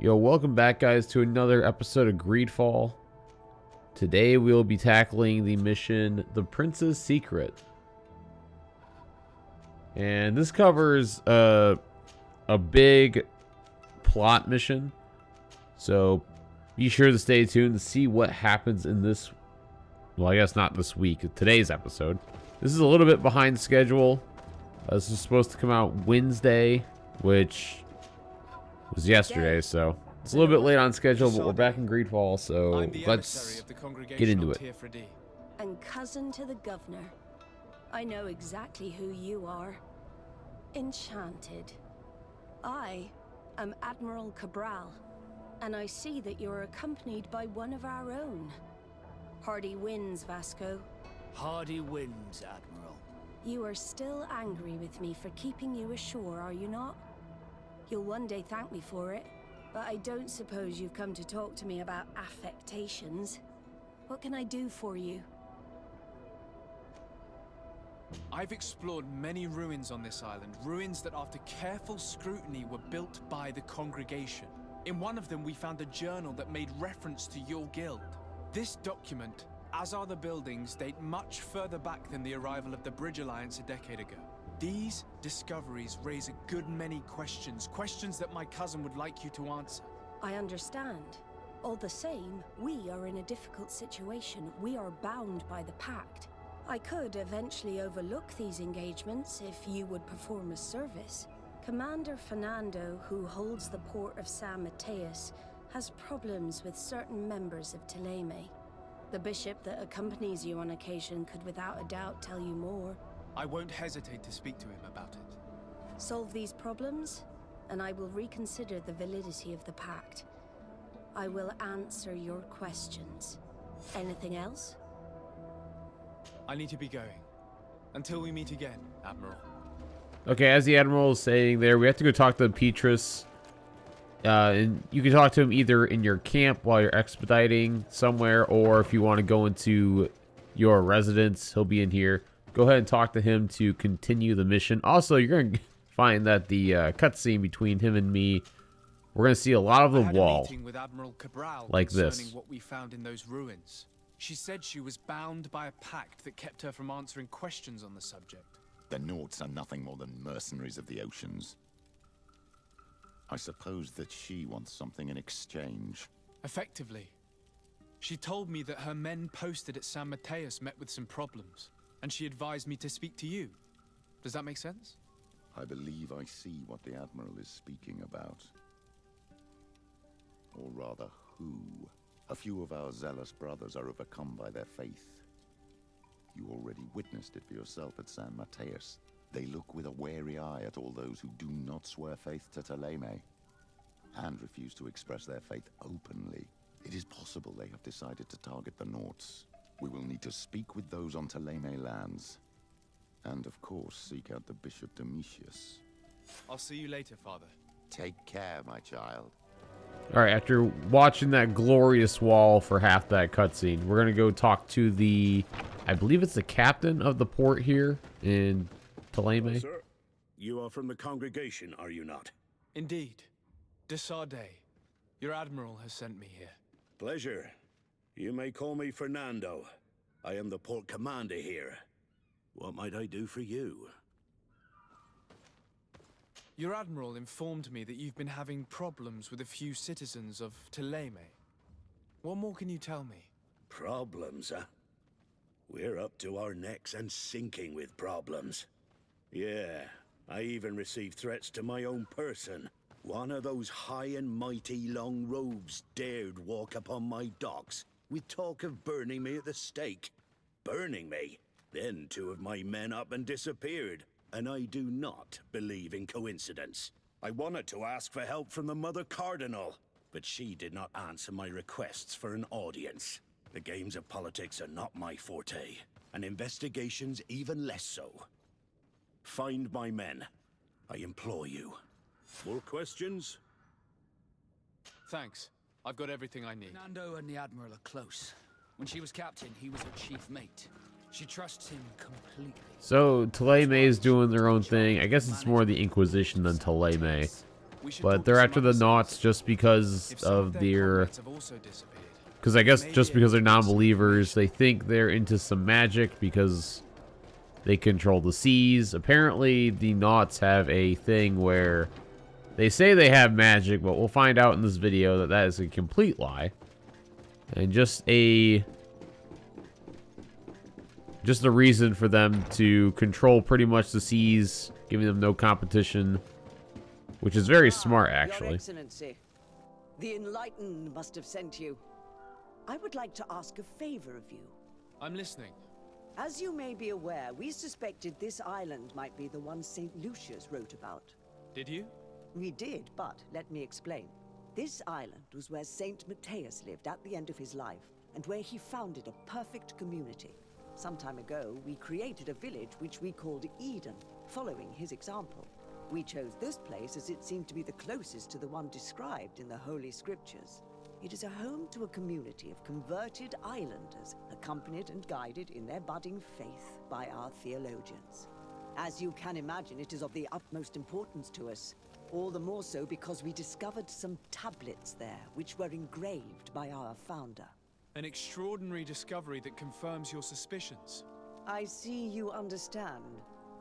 Yo, welcome back guys to another episode of Greedfall. Today we'll be tackling the mission, The Prince's Secret. And this covers a big plot mission. So be sure to stay tuned to see what happens in this, well, I guess not this week, today's episode. This is a little bit behind schedule. This is supposed to come out Wednesday, which was yesterday, so it's a little bit late on schedule, but we're back in Greedfall, so let's get into it. And cousin to the governor. I know exactly who you are. Enchanted. I am Admiral Cabral, and I see that you're accompanied by one of our own. Hardy wins, Vasco. Hardy wins, Admiral. You are still angry with me for keeping you ashore, are you not? You'll one day thank me for it, but I don't suppose you've come to talk to me about affectations. What can I do for you? I've explored many ruins on this island, ruins that after careful scrutiny were built by the congregation. In one of them we found a journal that made reference to your guild. This document, as are the buildings, date much further back than the arrival of the Bridge Alliance a decade ago. These discoveries raise a good many questions, questions that my cousin would like you to answer. I understand. All the same, we are in a difficult situation. We are bound by the pact. I could eventually overlook these engagements if you would perform a service. Commander Fernando, who holds the port of San Mateus, has problems with certain members of Teleme. The bishop that accompanies you on occasion could without a doubt tell you more. I won't hesitate to speak to him about it. Solve these problems, and I will reconsider the validity of the pact. I will answer your questions. Anything else? I need to be going. Until we meet again, Admiral. Okay, as the Admiral is saying there, we have to go talk to Petrus. And you can talk to him either in your camp while you're expediting somewhere, or if you want to go into your residence, he'll be in here. Go ahead and talk to him to continue the mission. Also, you're going to find that the cutscene between him and me, we're going to see a lot of the wall, with Admiral Cabral like this. What we found in those ruins. She said she was bound by a pact that kept her from answering questions on the subject. The Nauts are nothing more than mercenaries of the oceans. I suppose that she wants something in exchange. Effectively. She told me that her men posted at San Mateus met with some problems, and she advised me to speak to you. Does that make sense? I believe I see what the Admiral is speaking about. Or rather, who. A few of our zealous brothers are overcome by their faith. You already witnessed it for yourself at San Mateus. They look with a wary eye at all those who do not swear faith to Teleme, and refuse to express their faith openly. It is possible they have decided to target the Nauts. We will need to speak with those on Teleme lands, and of course seek out the Bishop Domitius. I'll see you later, Father. Take care, my child. Alright, after watching that glorious wall for half that cutscene, we're going to go talk to the, I believe it's the captain of the port here in Teleme. Well, sir, you are from the congregation, are you not? Indeed. De Sardet, your admiral has sent me here. Pleasure. You may call me Fernando. I am the port commander here. What might I do for you? Your admiral informed me that you've been having problems with a few citizens of Teleme. What more can you tell me? Problems, huh? We're up to our necks and sinking with problems. Yeah, I even received threats to my own person. One of those high and mighty long robes dared walk upon my docks with talk of burning me at the stake. Burning me? Then two of my men up and disappeared, and I do not believe in coincidence. I wanted to ask for help from the Mother Cardinal, but she did not answer my requests for an audience. The games of politics are not my forte, and investigations even less so. Find my men. I implore you. More questions? Thanks. I've got everything I need. Fernando and the Admiral are close. When she was captain, he was her chief mate. She trusts him completely. So Teleme is doing their own thing. I guess it's more the Inquisition than Teleme. But they're after the Naughts just because of their... Because I guess just because they're non-believers, they think they're into some magic because they control the seas. Apparently, the Naughts have a thing where they say they have magic, but we'll find out in this video that that is a complete lie. And just a reason for them to control pretty much the seas, giving them no competition, which is very smart, actually. Your Excellency, the Enlightened must have sent you. I would like to ask a favor of you. I'm listening. As you may be aware, we suspected this island might be the one St. Lucius wrote about. Did you? We did, but let me explain. This island was where St. Matthias lived at the end of his life, and where he founded a perfect community. Some time ago, we created a village which we called Eden, following his example. We chose this place as it seemed to be the closest to the one described in the Holy Scriptures. It is a home to a community of converted islanders, accompanied and guided in their budding faith by our theologians. As you can imagine, it is of the utmost importance to us, all the more so because we discovered some tablets there, which were engraved by our founder. An extraordinary discovery that confirms your suspicions. I see you understand.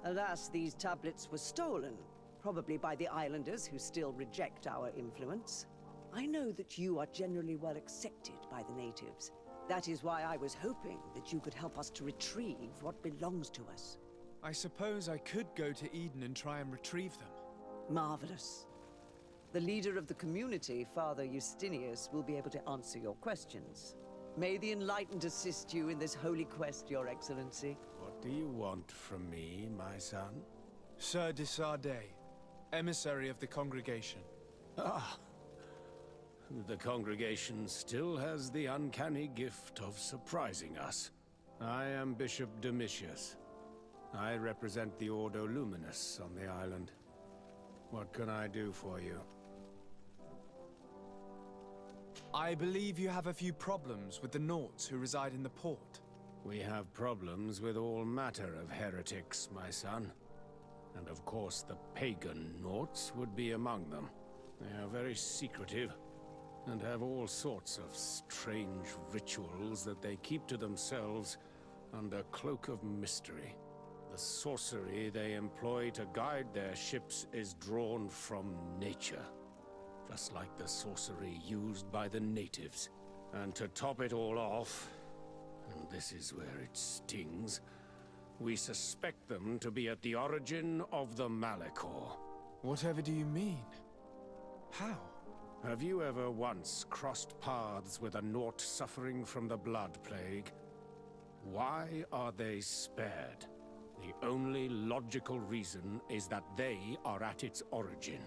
Alas, these tablets were stolen, probably by the islanders who still reject our influence. I know that you are generally well accepted by the natives. That is why I was hoping that you could help us to retrieve what belongs to us. I suppose I could go to Eden and try and retrieve them. Marvelous. The leader of the community, Father Justinius, will be able to answer your questions. May the Enlightened assist you in this holy quest, Your Excellency. What do you want from me, my son? Sir de Sardet, emissary of the congregation. Ah. The congregation still has the uncanny gift of surprising us. I am Bishop Domitius. I represent the Ordo Luminous on the island. What can I do for you? I believe you have a few problems with the Naughts who reside in the port. We have problems with all matter of heretics, my son. And of course the pagan Naughts would be among them. They are very secretive, and have all sorts of strange rituals that they keep to themselves under cloak of mystery. The sorcery they employ to guide their ships is drawn from nature, just like the sorcery used by the natives. And to top it all off, and this is where it stings, we suspect them to be at the origin of the Malachor. Whatever do you mean? How? Have you ever once crossed paths with a Naut suffering from the Blood Plague? Why are they spared? The only logical reason is that they are at its origin,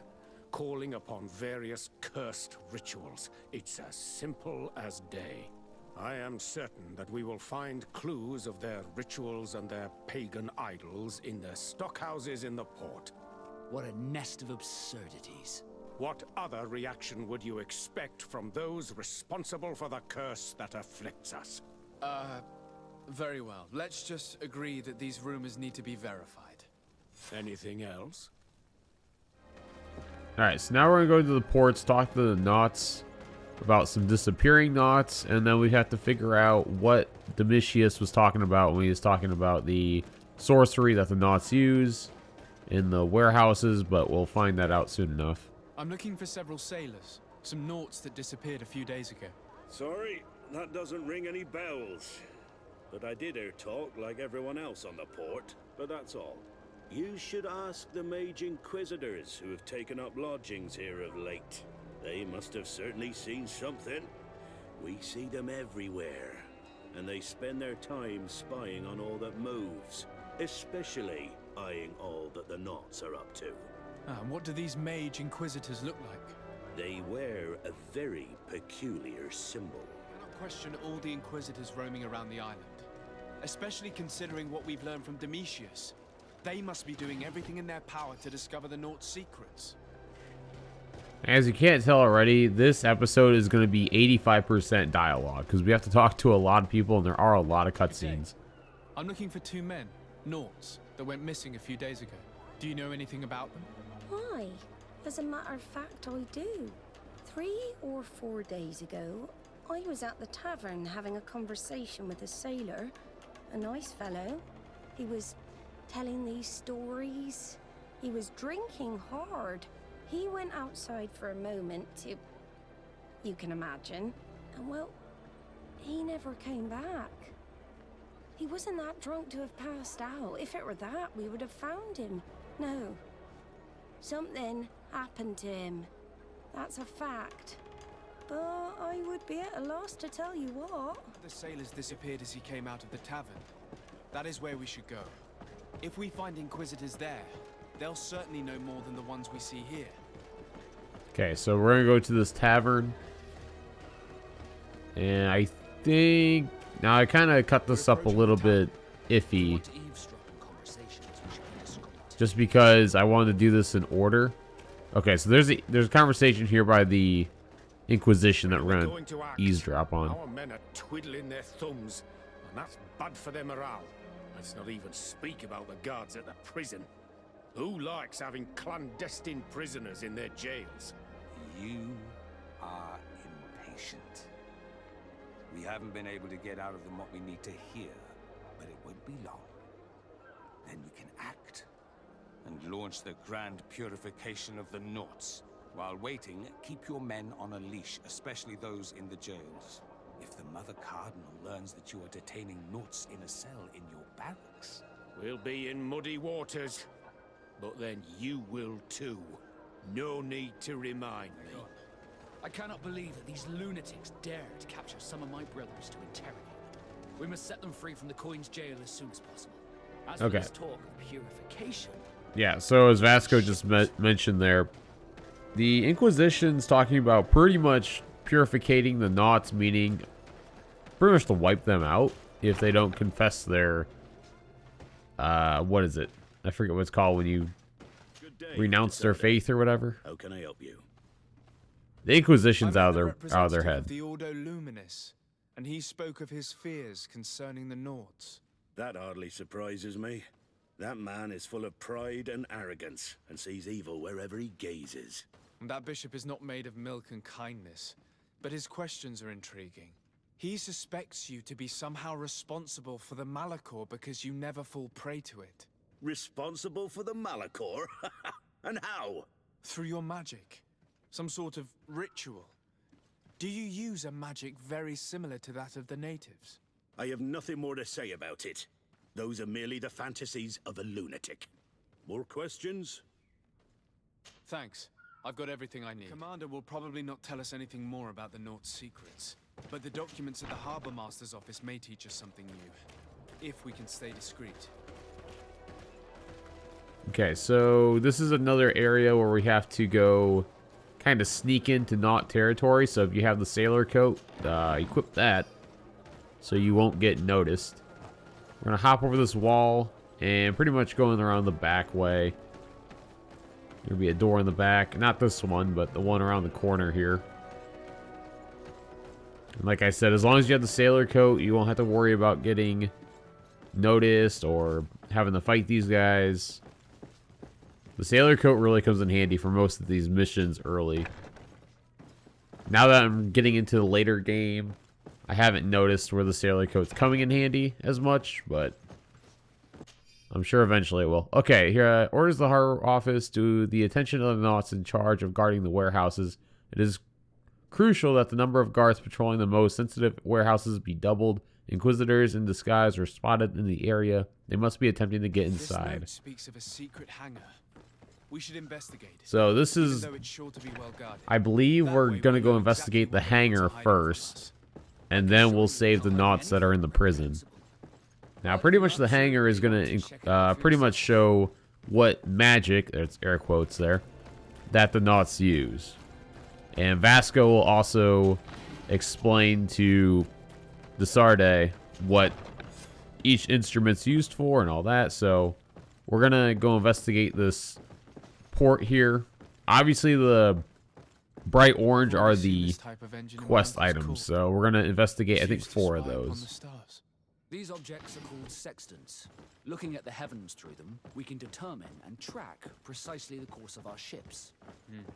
calling upon various cursed rituals. It's as simple as day. I am certain that we will find clues of their rituals and their pagan idols in their stockhouses in the port. What a nest of absurdities. What other reaction would you expect from those responsible for the curse that afflicts us? Very well. Let's just agree that these rumors need to be verified. Anything else? Alright, so now we're going to go to the ports, talk to the Naughts about some disappearing Naughts, and then we have to figure out what Domitius was talking about when he was talking about the sorcery that the Naughts use in the warehouses, but we'll find that out soon enough. I'm looking for several sailors, some Naughts that disappeared a few days ago. Sorry, that doesn't ring any bells. But I did hear talk like everyone else on the port, but that's all. You should ask the Mage Inquisitors who have taken up lodgings here of late. They must have certainly seen something. We see them everywhere, and they spend their time spying on all that moves, especially eyeing all that the Naughts are up to. And what do these Mage Inquisitors look like? They wear a very peculiar symbol. I cannot question all the Inquisitors roaming around the island, especially considering what we've learned from Domitius. They must be doing everything in their power to discover the Naughts' secrets. As you can't tell already, this episode is going to be 85% dialogue, because we have to talk to a lot of people, and there are a lot of cutscenes. I'm looking for two men, Naughts, that went missing a few days ago. Do you know anything about them? Why? As a matter of fact, I do. 3 or 4 days ago, I was at the tavern having a conversation with a sailor. A nice fellow. He was telling these stories. He was drinking hard. He went outside for a moment to... you can imagine. And well, he never came back. He wasn't that drunk to have passed out. If it were that, we would have found him. No. Something happened to him. That's a fact. But I would be at a loss to tell you what. The sailors disappeared as he came out of the tavern. That is where we should go. If we find Inquisitors there, they'll certainly know more than the ones we see here. Okay, so we're gonna go to this tavern. And I think... now, I kind of cut this up a little bit iffy. Just because I wanted to do this in order. Okay, so there's a conversation here by the Inquisition that we're going to eavesdrop on. Our men are twiddling their thumbs, and that's bad for their morale. Let's not even speak about the guards at the prison. Who likes having clandestine prisoners in their jails? You are impatient. We haven't been able to get out of them what we need to hear, but it won't be long. Then we can act and launch the grand purification of the Nauts. While waiting, keep your men on a leash, especially those in the jails. If the Mother Cardinal learns that you are detaining Nauts in a cell in your barracks... we'll be in muddy waters, but then you will too. No need to remind me. I cannot believe that these lunatics dared to capture some of my brothers to interrogate them. We must set them free from the Coin's jail as soon as possible. As for this talk of purification... yeah, so as Vasco just mentioned there, the Inquisition's talking about pretty much purificating the Nauts, meaning pretty much to wipe them out if they don't confess their... what is it? I forget what it's called when you renounce their faith or whatever. How can I help you? The Inquisition's out of their head. The Ordo Luminis, and he spoke of his fears concerning the Nauts. That hardly surprises me. That man is full of pride and arrogance, and sees evil wherever he gazes. And that bishop is not made of milk and kindness, but his questions are intriguing. He suspects you to be somehow responsible for the Malachor because you never fall prey to it. Responsible for the Malachor? And how? Through your magic. Some sort of ritual. Do you use a magic very similar to that of the natives? I have nothing more to say about it. Those are merely the fantasies of a lunatic. More questions? Thanks. I've got everything I need. Commander will probably not tell us anything more about the Naut's secrets. But the documents at the Harbor Master's office may teach us something new. If we can stay discreet. Okay, so this is another area where we have to go kind of sneak into Naut territory. So if you have the sailor coat, equip that so you won't get noticed. We're going to hop over this wall and pretty much going around the back way. There'll be a door in the back. Not this one, but the one around the corner here. And like I said, as long as you have the sailor coat, you won't have to worry about getting noticed or having to fight these guys. The sailor coat really comes in handy for most of these missions early. Now that I'm getting into the later game, I haven't noticed where the sailor coat's coming in handy as much, but I'm sure eventually it will. Okay, here, orders the harbor office to the attention of the Nauts in charge of guarding the warehouses. It is crucial that the number of guards patrolling the most sensitive warehouses be doubled. Inquisitors in disguise are spotted in the area. They must be attempting to get inside. This note speaks of a secret hangar. We should investigate. So this is, Sure to be well guarded. I believe we're going to go investigate the hangar first. And then we'll save the Nauts that are in the prison. Now, pretty much the hangar is going to pretty much show what magic, there's air quotes there, that the Nauts use. And Vasco will also explain to the Sarde what each instrument's used for and all that. So we're going to go investigate this port here. Obviously, the bright orange are the quest items, so we're going to investigate, I think, 4 of those. These objects are called sextants. Looking at the heavens through them, we can determine and track precisely the course of our ships.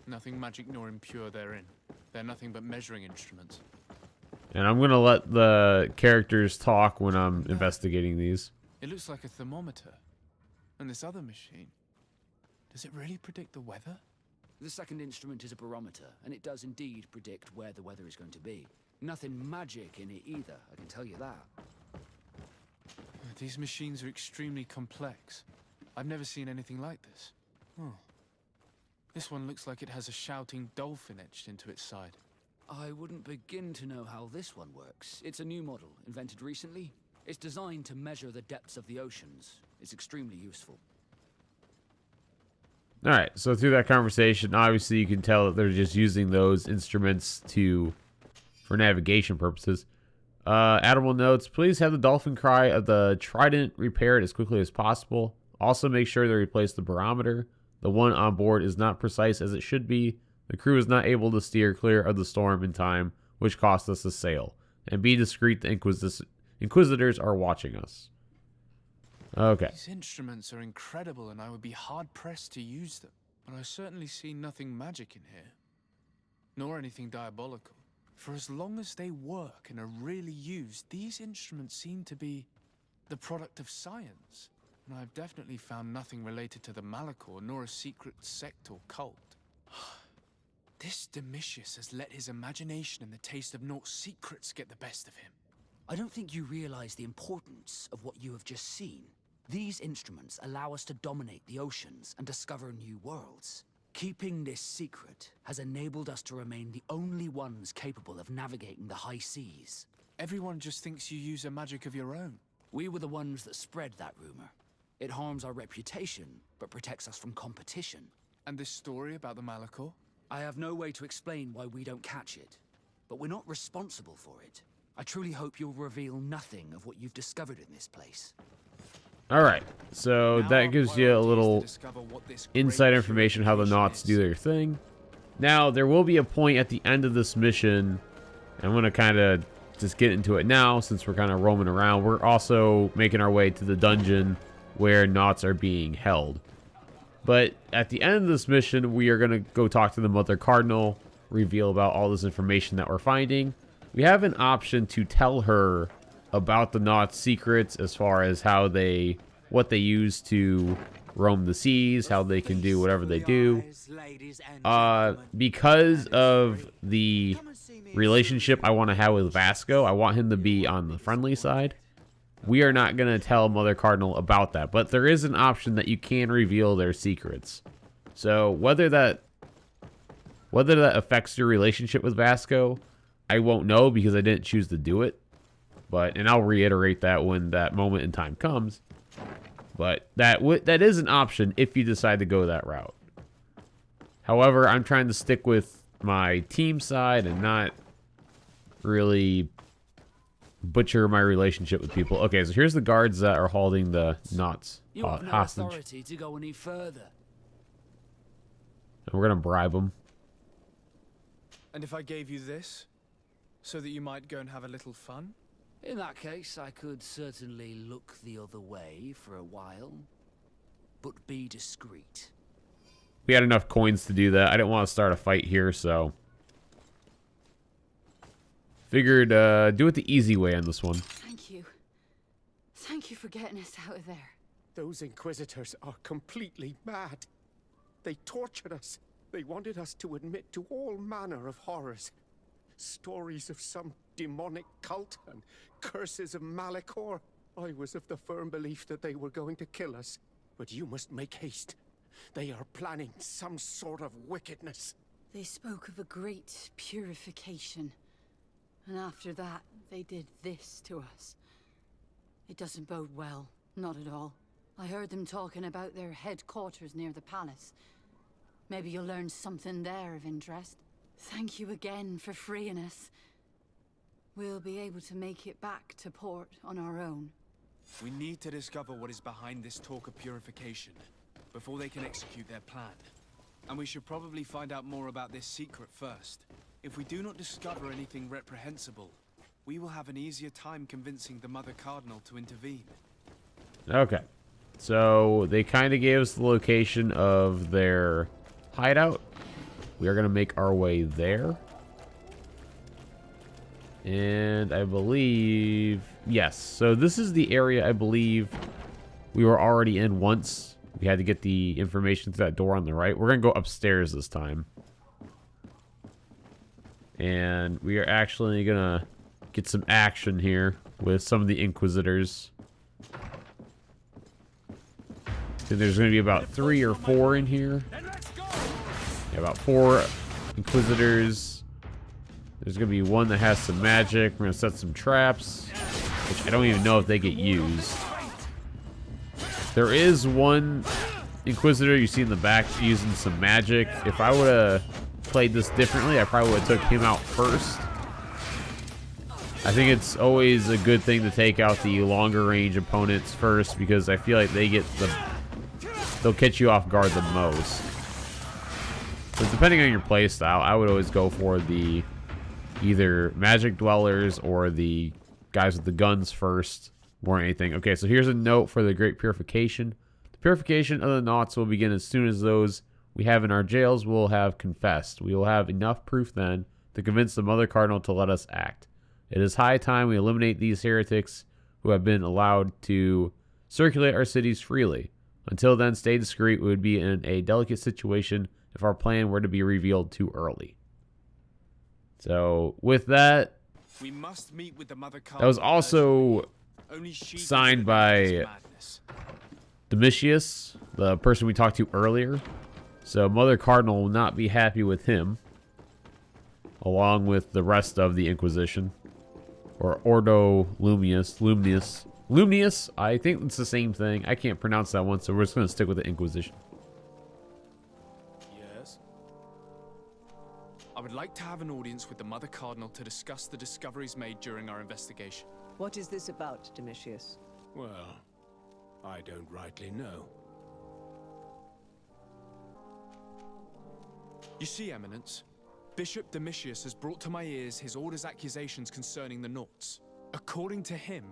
Nothing magic nor impure therein. They're nothing but measuring instruments. And I'm going to let the characters talk when I'm investigating these. It looks like a thermometer. And this other machine, does it really predict the weather? The second instrument is a barometer, and it does indeed predict where the weather is going to be. Nothing magic in it either, I can tell you that. These machines are extremely complex. I've never seen anything like this. Oh. This one looks like it has a shouting dolphin etched into its side. I wouldn't begin to know how this one works. It's a new model, invented recently. It's designed to measure the depths of the oceans. It's extremely useful. All right, so through that conversation, obviously you can tell that they're just using those instruments for navigation purposes. Admiral notes, please have the dolphin cry of the Trident repaired as quickly as possible. Also make sure to replace the barometer. The one on board is not precise as it should be. The crew is not able to steer clear of the storm in time, which cost us a sail. And be discreet, the Inquisitors are watching us. Okay. These instruments are incredible and I would be hard-pressed to use them. But I certainly see nothing magic in here. Nor anything diabolical. For as long as they work and are really used, these instruments seem to be the product of science. And I've definitely found nothing related to the Malachor, nor a secret sect or cult. This Domitius has let his imagination and the taste of Naught's secrets get the best of him. I don't think you realize the importance of what you have just seen. These instruments allow us to dominate the oceans and discover new worlds. Keeping this secret has enabled us to remain the only ones capable of navigating the high seas. Everyone just thinks you use a magic of your own. We were the ones that spread that rumor. It harms our reputation, but protects us from competition. And this story about the Malachor? I have no way to explain why we don't catch it, but we're not responsible for it. I truly hope you'll reveal nothing of what you've discovered in this place. All right, so that gives you a little inside information how the Naughts do their thing. Now, there will be a point at the end of this mission. I'm going to kind of just get into it now since we're kind of roaming around. We're also making our way to the dungeon where Naughts are being held. But at the end of this mission, we are going to go talk to the Mother Cardinal, reveal about all this information that we're finding. We have an option to tell her about the Naughts' secrets as far as what they use to roam the seas, how they can do whatever they do. Because of the relationship I want to have with Vasco, I want him to be on the friendly side. We are not going to tell Mother Cardinal about that, but there is an option that you can reveal their secrets. So whether that affects your relationship with Vasco, I won't know because I didn't choose to do it. And I'll reiterate that when that moment in time comes. But that is an option if you decide to go that route. However, I'm trying to stick with my team side and not really butcher my relationship with people. Okay, so here's the guards that are holding the Naughts You have no hostage. authority to go any further. And we're going to bribe them. And if I gave you this, so that you might go and have a little fun? In that case, I could certainly look the other way for a while, but be discreet. We had enough coins to do that. I didn't want to start a fight here, so figured do it the easy way on this one. Thank you. Thank you for getting us out of there. Those Inquisitors are completely mad. They tortured us. They wanted us to admit to all manner of horrors. Stories of some demonic cult and curses of Malachor. I was of the firm belief that they were going to kill us. But you must make haste. They are planning some sort of wickedness. They spoke of a great purification. And after that, they did this to us. It doesn't bode well. Not at all. I heard them talking about their headquarters near the palace. Maybe you'll learn something there of interest. Thank you again for freeing us. We'll be able to make it back to port on our own. We need to discover what is behind this talk of purification before they can execute their plan. And we should probably find out more about this secret first. If we do not discover anything reprehensible, we will have an easier time convincing the Mother Cardinal to intervene. Okay. So they kind of gave us the location of their hideout. We are going to make our way there. And I believe... Yes. So this is the area I believe we were already in once. We had to get the information through that door on the right. We're going to go upstairs this time. And we are actually going to get some action here with some of the Inquisitors. So there's going to be about 3 or 4 in here. Yeah, about 4 Inquisitors. There's going to be one that has some magic. We're going to set some traps, which I don't even know if they get used. There is one Inquisitor you see in the back using some magic. If I would have played this differently, I probably would have took him out first. I think it's always a good thing to take out the longer range opponents first, because I feel like they'll catch you off guard the most. But depending on your playstyle, I would always go for the either magic dwellers or the guys with the guns first, more than anything. Okay, so here's a note for the Great Purification. The purification of the Nauts will begin as soon as those we have in our jails will have confessed. We will have enough proof then to convince the Mother Cardinal to let us act. It is high time we eliminate these heretics who have been allowed to circulate our cities freely. Until then, stay discreet. We would be in a delicate situation if our plan were to be revealed too early. So, with that, We must meet with the Mother Cardinal. that was also Only she signed by Domitius, the person we talked to earlier. So Mother Cardinal will not be happy with him, along with the rest of the Inquisition. Or Ordo Lumnius. I think it's the same thing. I can't pronounce that one, so we're just going to stick with the Inquisition. Yes? I would like to have an audience with the Mother Cardinal to discuss the discoveries made during our investigation. What is this about, Domitius? Well, I don't rightly know. You see, Eminence, Bishop Domitius has brought to my ears his order's accusations concerning the Nauts. According to him,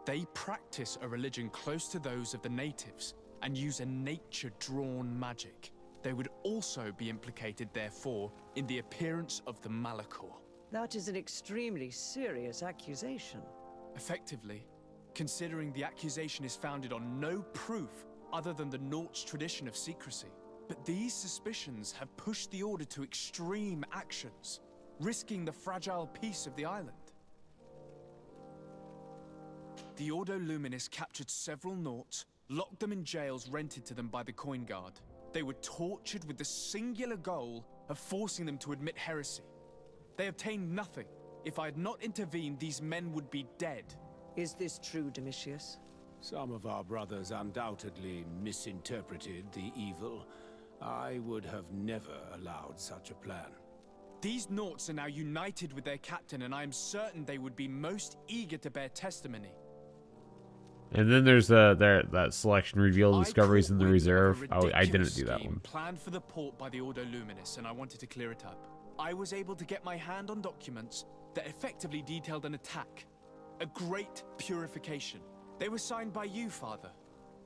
they practice a religion close to those of the natives and use a nature-drawn magic. They would also be implicated, therefore, in the appearance of the Malachor. That is an extremely serious accusation. Effectively, considering the accusation is founded on no proof other than the Nauts' tradition of secrecy. But these suspicions have pushed the Order to extreme actions, risking the fragile peace of the island. The Ordo Luminis captured several Nauts, locked them in jails rented to them by the Coin Guard. They were tortured with the singular goal of forcing them to admit heresy. They obtained nothing. If I had not intervened, these men would be dead. Is this true, Domitius? Some of our brothers undoubtedly misinterpreted the evil. I would have never allowed such a plan. These Nauts are now united with their captain, and I am certain they would be most eager to bear testimony. And then there's that selection reveal discoveries in the reserve. Oh, I didn't do that one. Planned for the port by the Ordo Luminis, and I wanted to clear it up. I was able to get my hand on documents that effectively detailed an attack. A great purification. They were signed by you, Father,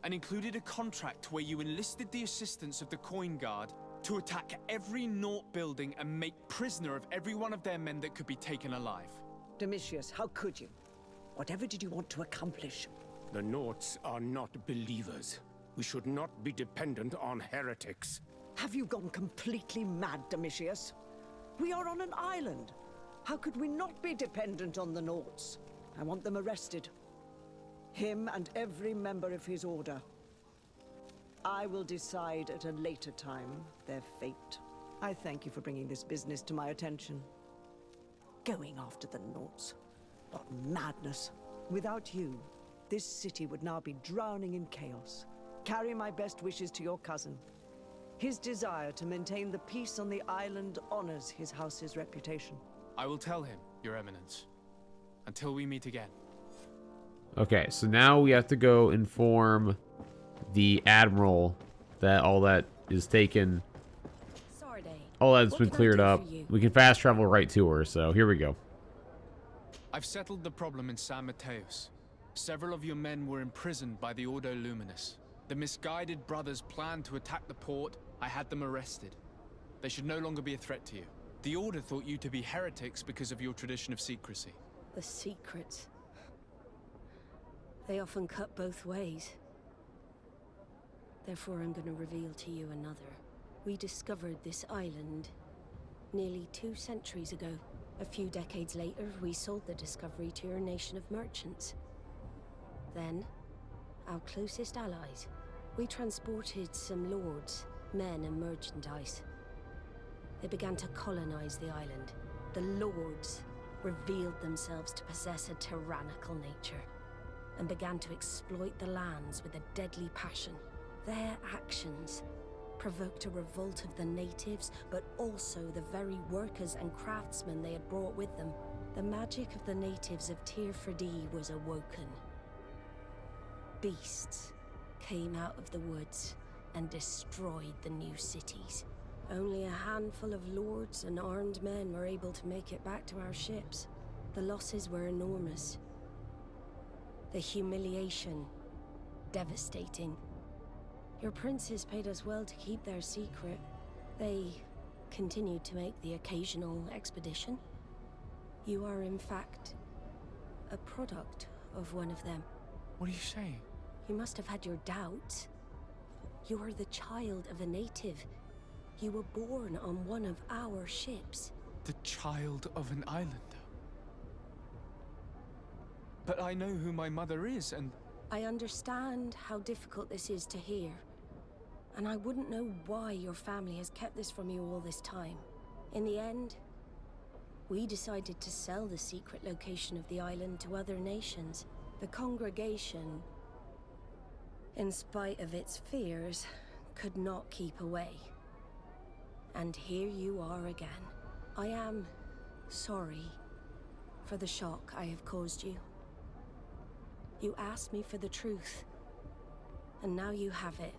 and included a contract where you enlisted the assistance of the Coin Guard to attack every Naut building and make prisoner of every one of their men that could be taken alive. Domitius, how could you? Whatever did you want to accomplish? The Nauts are not believers. We should not be dependent on heretics. Have you gone completely mad, Domitius? We are on an island. How could we not be dependent on the Nauts? I want them arrested. Him and every member of his order. I will decide at a later time their fate. I thank you for bringing this business to my attention. Going after the Nauts. What madness. Without you, this city would now be drowning in chaos. Carry my best wishes to your cousin. His desire to maintain the peace on the island honors his house's reputation. I will tell him, Your Eminence. Until we meet again. Okay, so now we have to go inform the Admiral that all that is taken. All that's been cleared up. We can fast travel right to her, so here we go. I've settled the problem in San Mateos. Several of your men were imprisoned by the Ordo Luminous. The misguided brothers planned to attack the port. I had them arrested. They should no longer be a threat to you. The Order thought you to be heretics because of your tradition of secrecy. The secrets. They often cut both ways. Therefore, I'm going to reveal to you another. We discovered this island nearly 2 centuries ago. A few decades later, we sold the discovery to your nation of merchants. Then, our closest allies. We transported some lords, men and merchandise. They began to colonize the island. The lords revealed themselves to possess a tyrannical nature and began to exploit the lands with a deadly passion. Their actions provoked a revolt of the natives, but also the very workers and craftsmen they had brought with them. The magic of the natives of Tir Fredee was awoken. Beasts came out of the woods and destroyed the new cities. Only a handful of lords and armed men were able to make it back to our ships. The losses were enormous. The humiliation, devastating. Your princes paid us well to keep their secret. They continued to make the occasional expedition. You are, in fact, a product of one of them. What are you saying? You must have had your doubts. You are the child of a native. You were born on one of our ships. The child of an islander. But I know who my mother is, and... I understand how difficult this is to hear. And I wouldn't know why your family has kept this from you all this time. In the end, we decided to sell the secret location of the island to other nations. The congregation, in spite of its fears, could not keep away. And here you are again. I am sorry for the shock I have caused you. You asked me for the truth, and now you have it.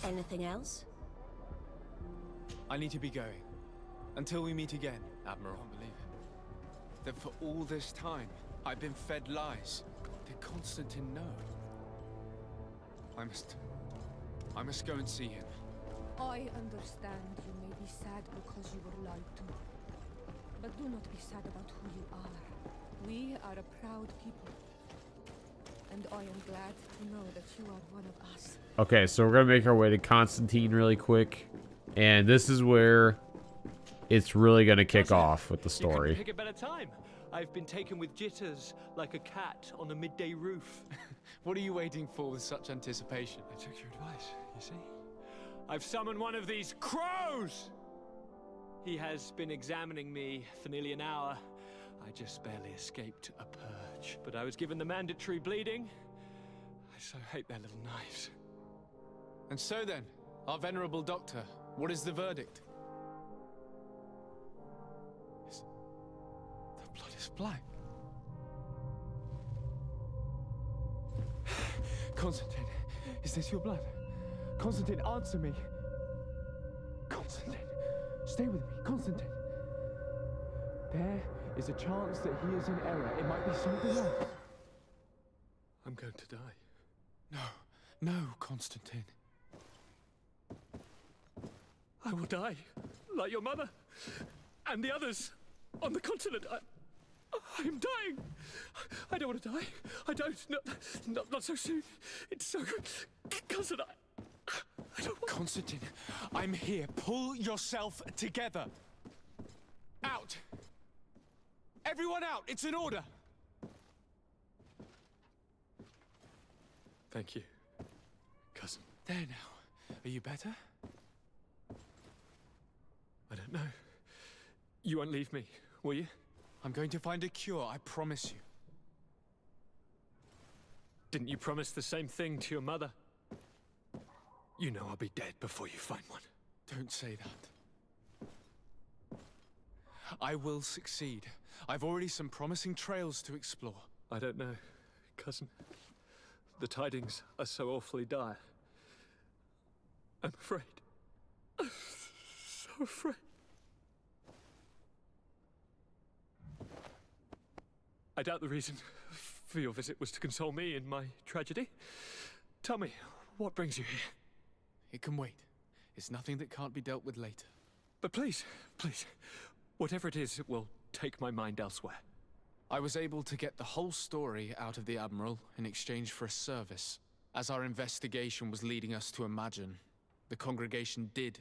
Anything else? I need to be going. Until we meet again, Admiral. I can't believe it. That for all this time, I've been fed lies. Did Constantine know? I must go and see him. I understand you may be sad because you were lied to. But do not be sad about who you are. We are a proud people. And I am glad to know that you are one of us. Okay, so we're going to make our way to Constantine really quick. And this is where it's really going to kick off with the story. You couldn't pick a better time. I've been taken with jitters like a cat on a midday roof. What are you waiting for with such anticipation? I took your advice, you see? I've summoned one of these crows! He has been examining me for nearly an hour. I just barely escaped a purge. But I was given the mandatory bleeding. I so hate their little knives. And so then, our venerable doctor, what is the verdict? The blood is black. Constantine, is this your blood? Constantine, answer me. Constantine, stay with me. Constantine. There is a chance that he is in error. It might be something else. I'm going to die. No, Constantine. I will die, like your mother, and the others on the continent. I am dying. I don't want to die. I don't. Not so soon. It's so good. Constantine, I don't want... Constantine, I'm here. Pull yourself together. Out. Everyone out. It's an order. Thank you, cousin. There now. Are you better? I don't know. You won't leave me, will you? I'm going to find a cure, I promise you. Didn't you promise the same thing to your mother? You know I'll be dead before you find one. Don't say that. I will succeed. I've already some promising trails to explore. I don't know, cousin. The tidings are so awfully dire. I'm afraid. I'm so afraid. I doubt the reason for your visit was to console me in my tragedy. Tell me, what brings you here? It can wait. It's nothing that can't be dealt with later. But please, please, whatever it is, it will take my mind elsewhere. I was able to get the whole story out of the Admiral in exchange for a service. As our investigation was leading us to imagine, the congregation did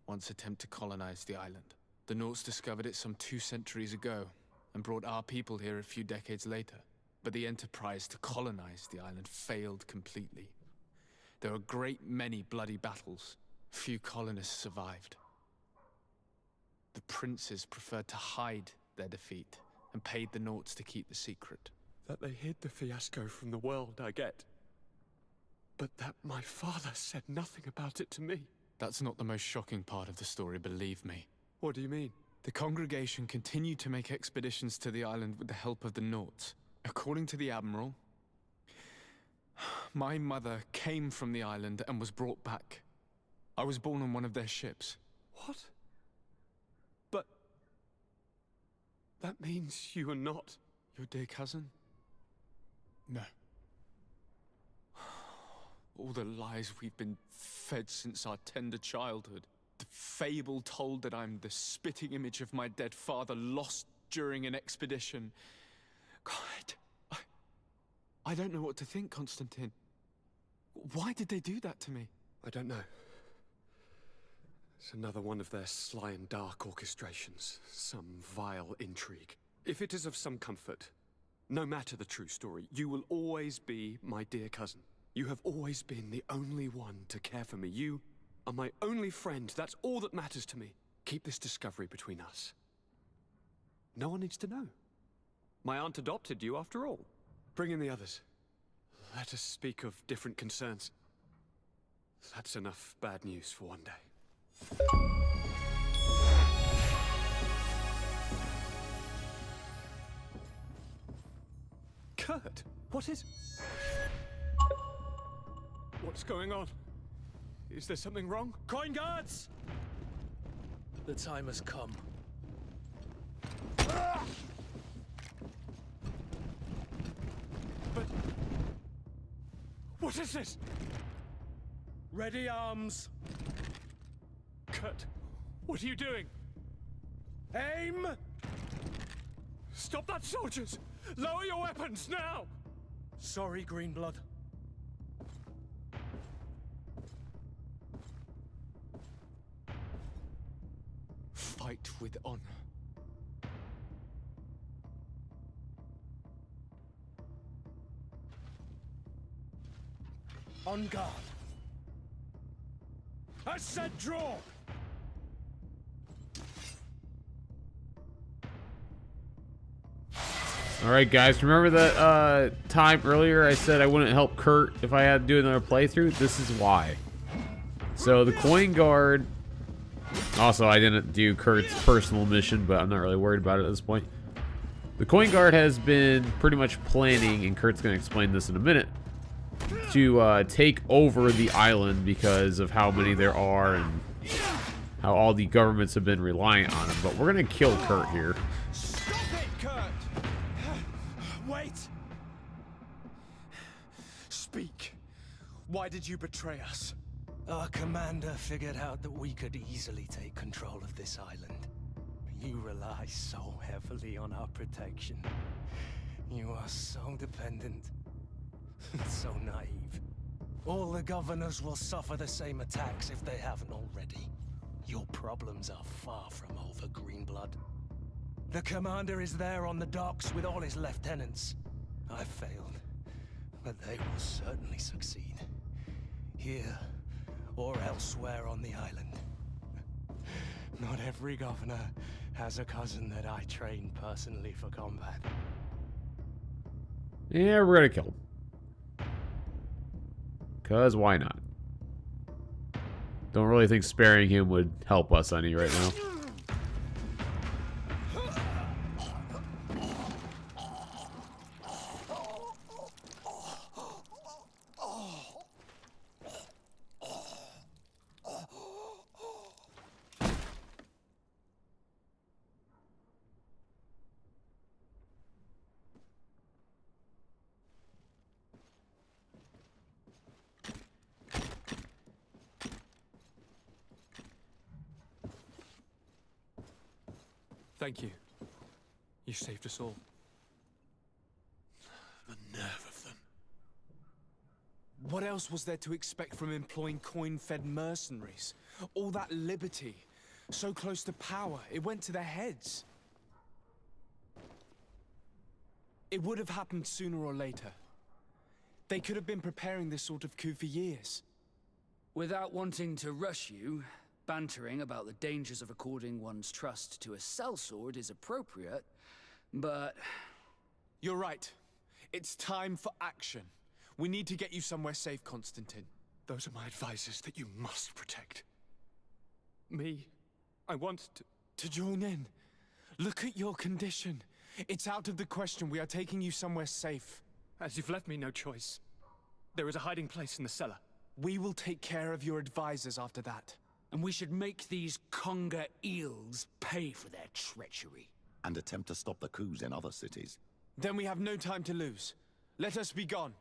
once attempt to colonize the island. The Nauts discovered it some 2 centuries ago and brought our people here a few decades later. But the enterprise to colonize the island failed completely. There were a great many bloody battles. Few colonists survived. The princes preferred to hide their defeat and paid the Nauts to keep the secret. That they hid the fiasco from the world, I get. But that my father said nothing about it to me. That's not the most shocking part of the story, believe me. What do you mean? The congregation continued to make expeditions to the island with the help of the Nauts. According to the Admiral, my mother came from the island and was brought back. I was born on one of their ships. What? But... that means you are not... your dear cousin? No. All the lies we've been fed since our tender childhood. The fable told that I'm the spitting image of my dead father lost during an expedition. God, I don't know what to think, Constantine. Why did they do that to me? I don't know. It's another one of their sly and dark orchestrations. Some vile intrigue. If it is of some comfort, no matter the true story, you will always be my dear cousin. You have always been the only one to care for me. You are my only friend. That's all that matters to me. Keep this discovery between us. No one needs to know. My aunt adopted you after all. Bring in the others. Let us speak of different concerns. That's enough bad news for one day. Kurt, what is... what's going on? Is there something wrong? Coin guards! The time has come. But... what is this? Ready arms! Kurt, what are you doing? Aim! Stop that, soldiers! Lower your weapons, now! Sorry, Greenblood. Fight with honor. On guard. I said draw! Alright guys, remember that time earlier I said I wouldn't help Kurt if I had to do another playthrough? This is why. So the coin guard... Also, I didn't do Kurt's personal mission, but I'm not really worried about it at this point. The coin guard has been pretty much planning, and Kurt's going to explain this in a minute, to take over the island because of how many there are and how all the governments have been reliant on him. But we're going to kill Kurt here. Stop it, Kurt! Wait! Speak. Why did you betray us? Our commander figured out that we could easily take control of this island. You rely so heavily on our protection. You are so dependent. So naive. All the governors will suffer the same attacks if they haven't already. Your problems are far from over, Greenblood. The commander is there on the docks with all his lieutenants. I failed, but they will certainly succeed. Here, or elsewhere on the island. Not every governor has a cousin that I trained personally for combat. Yeah, we're gonna kill him. Cause why not? Don't really think sparing him would help us any right now. Thank you. You saved us all. The nerve of them. What else was there to expect from employing coin-fed mercenaries? All that liberty, so close to power, it went to their heads. It would have happened sooner or later. They could have been preparing this sort of coup for years. Without wanting to rush you, bantering about the dangers of according one's trust to a sellsword is appropriate, but... You're right. It's time for action. We need to get you somewhere safe, Constantine. Those are my advisors that you must protect. Me, I want to join in. Look at your condition. It's out of the question. We are taking you somewhere safe. As you've left me no choice. There is a hiding place in the cellar. We will take care of your advisors after that. And we should make these conger eels pay for their treachery. And attempt to stop the coups in other cities. Then we have no time to lose. Let us be gone.